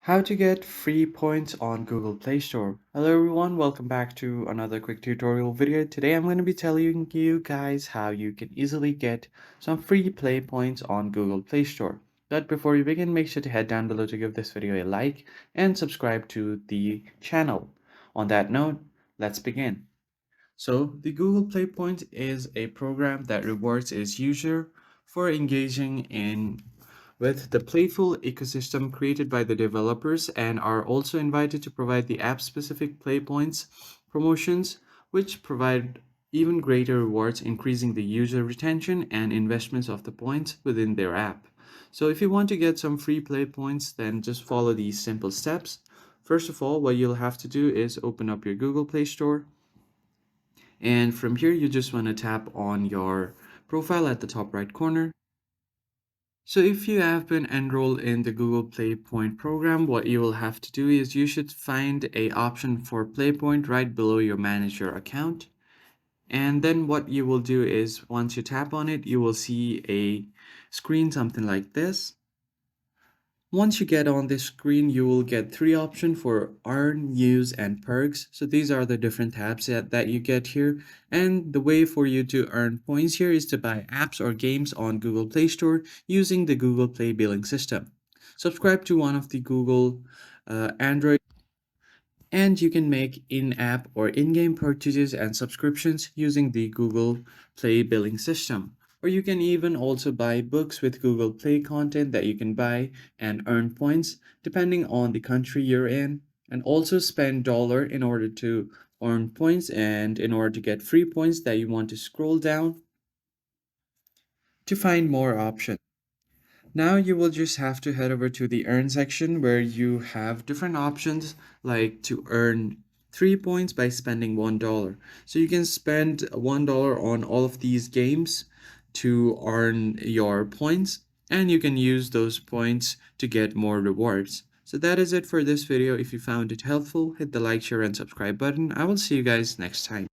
How to get free points on Google Play Store. Hello everyone, welcome back to another quick tutorial video. Today I'm going to be telling you guys how you can easily get some free play points on Google Play Store. But before we begin, make sure to head down below to give this video a like and subscribe to the channel. On that note, let's begin. So the Google Play Point is a program that rewards its user for engaging in with the playful ecosystem created by the developers and are also invited to provide the app-specific play points promotions, which provide even greater rewards, increasing the user retention and investments of the points within their app. So if you want to get some free play points, then just follow these simple steps. First of all, what you'll have to do is open up your Google Play Store, and from here you just want to tap on your profile at the top right corner. So if you have been enrolled in the Google Play Point program, what you will have to do is you should find a option for PlayPoint right below your manager account. And then what you will do is once you tap on it, you will see a screen something like this. Once you get on this screen, you will get three options for earn, use, and perks. So these are the different tabs that you get here. And the way for you to earn points here is to buy apps or games on Google Play Store using the Google Play billing system. Subscribe to one of the Google Android, and you can make in-app or in-game purchases and subscriptions using the Google Play billing system. Or you can even also buy books with Google Play content that you can buy and earn points depending on the country you're in, and also spend dollar in order to earn points and in order to get free points that you want to scroll down to find more options. Now you will just have to head over to the earn section where you have different options like to earn 3 points by spending $1. So you can spend $1 on all of these games to earn your points, and you can use those points to get more rewards. So that is it for this video. If you found it helpful, hit the like, share, and subscribe button. I will see you guys next time.